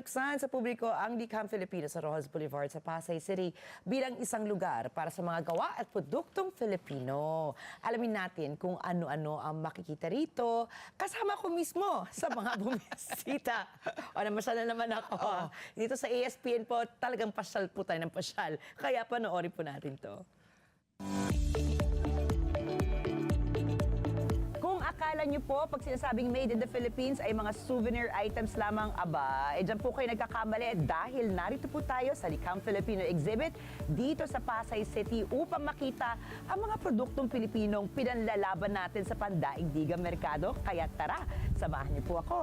Binuksan sa publiko ang Likhang Filipino sa Rojas Boulevard sa Pasay City bilang isang lugar para sa mga gawa at produktong Filipino. Alamin natin kung ano-ano ang makikita rito kasama ko mismo sa mga bumisita. O namasyal na naman ako. Dito sa ASPN po, talagang pasyal po tayo ng pasyal. Kaya panoorin po natin to. Akala nyo po, pag sinasabing made in the Philippines ay mga souvenir items lamang, aba, dyan po kayo nagkakamali dahil narito po tayo sa Likhang Filipino Exhibit dito sa Pasay City upang makita ang mga produktong Pilipinong pinanlalaban natin sa pandaigdigang merkado. Kaya tara, samahan niyo po ako.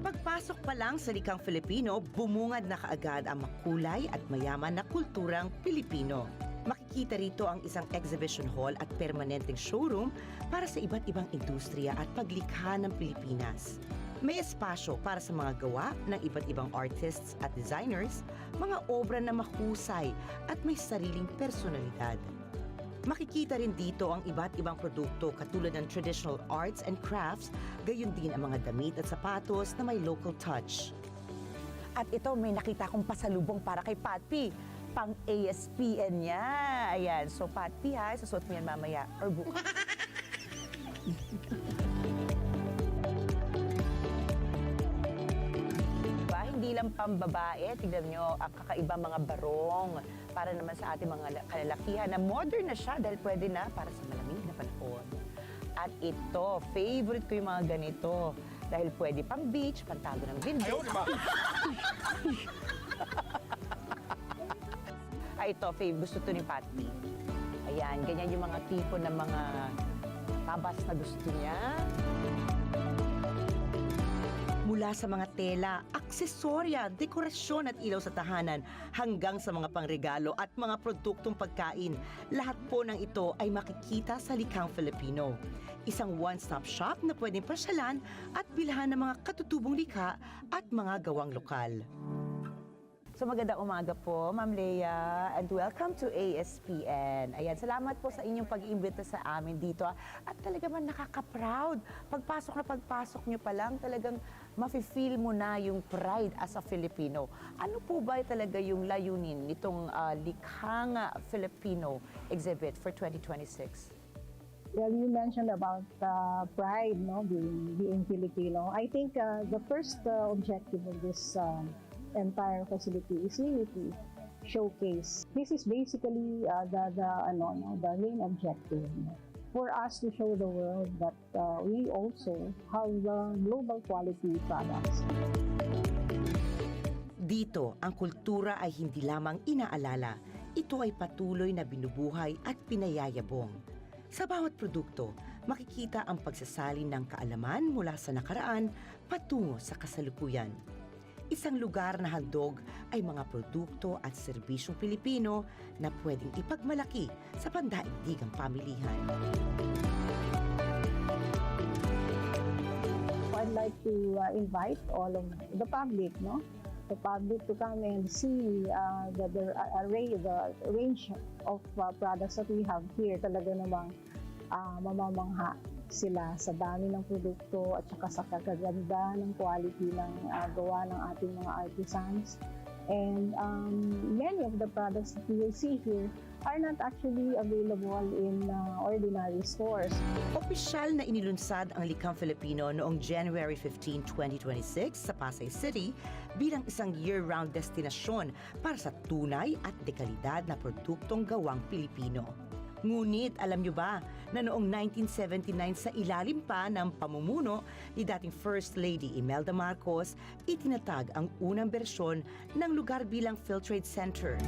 Pagpasok pa lang sa Likhang Filipino, bumungad na kaagad ang makulay at mayaman na kulturang Pilipino. Makikita rito ang isang exhibition hall at permanenteng showroom para sa iba't ibang industriya at paglikha ng Pilipinas. May espasyo para sa mga gawa ng iba't ibang artists at designers, mga obra na mahusay at may sariling personalidad. Makikita rin dito ang iba't ibang produkto katulad ng traditional arts and crafts, gayon din ang mga damit at sapatos na may local touch. At ito, may nakita kong pasalubong para kay Patpi. Pang ASPN niya. Ayan. So, Patpi ha, sasuot mo yan mamaya. Or bukas. Diba? Hindi lang pambabae. Tignan nyo, ang kakaiba mga barong para naman sa ating mga kalalakihan na modern na siya dahil pwede na para sa malamig na panahon. At ito, favorite ko yung mga ganito dahil pwede pang beach, pantago ng video. Ay, ito, gusto to ni Patpi. Ayan, ganyan yung mga tipo ng mga tabas na gusto niya. Mula sa mga tela, aksesorya, dekorasyon at ilaw sa tahanan, hanggang sa mga pangregalo at mga produktong pagkain, lahat po ng ito ay makikita sa Likhang Filipino. Isang one-stop shop na pwedeng pasyalan at bilhan ng mga katutubong likha at mga gawang lokal. So magandang umaga po, Ma'am Leia, and welcome to ASPN. Ayan, salamat po sa inyong pag-iimbita sa amin dito. At talaga man nakaka-proud. Pagpasok nyo pa lang, talagang mafe-feel mo na yung pride as a Filipino. Ano po ba talaga yung layunin nitong Likhang Filipino exhibit for 2026? Well, you mentioned about pride, no, being Filipino. I think the first objective of this entire facility is really to showcase. This is basically the main objective for us to show the world that we also have global quality products. Dito, ang kultura ay hindi lamang inaalala. Ito ay patuloy na binubuhay at pinayayabong. Sa bawat produkto, makikita ang pagsasalin ng kaalaman mula sa nakaraan patungo sa kasalukuyan. Isang lugar na handog ay mga produkto at serbisyong Pilipino na pwedeng ipagmalaki sa pandaigdigang pamilihan. I'd like to invite all of the public, no, the public to come and see the range of products that we have here. Talaga namang mamamangha sila sa dami ng produkto at saka sa kagaganda ng quality ng gawa ng ating mga artisans. And many of the products that you will see here are not actually available in ordinary stores. Opisyal na inilunsad ang Likhang Filipino noong January 15, 2026 sa Pasay City bilang isang year-round destinasyon para sa tunay at dekalidad na produktong gawang Pilipino. Ngunit alam nyo ba na noong 1979 sa ilalim pa ng pamumuno ni dating First Lady Imelda Marcos, itinatag ang unang bersyon ng lugar bilang Philtrade Center.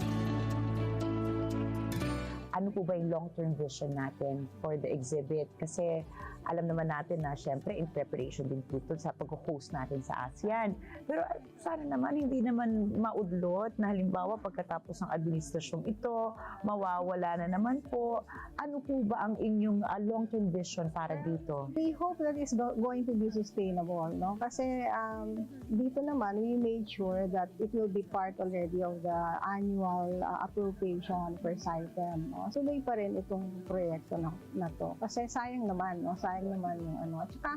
Ano po ba yung long-term vision natin for the exhibit? Kasi alam naman natin na syempre in preparation din po ito sa pag-host natin sa ASEAN. Pero sana naman hindi naman maudlot na halimbawa pagkatapos ng administrasyong ito, mawawala na naman po. Ano po ba ang inyong long-term vision para dito? We hope that it's going to be sustainable, no? Kasi dito naman we made sure that it will be part already of the annual appropriation per item. No? So may pa rin itong proyekto na to. Kasi sayang naman, no? Sayang naman yung ano. At saka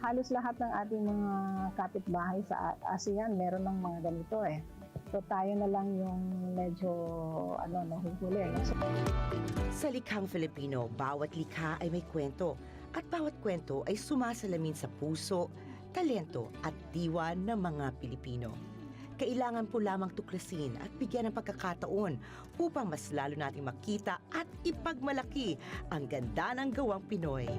halos lahat ng ating mga kapitbahay sa ASEAN meron ng mga ganito eh. So tayo na lang yung medyo nahuhuli. Sa likhang Filipino, bawat likha ay may kwento at bawat kwento ay sumasalamin sa puso, talento at diwa ng mga Pilipino. Kailangan po lamang tuklasin at bigyan ng pagkakataon upang mas lalo nating makita at ipagmalaki ang ganda ng gawang Pinoy.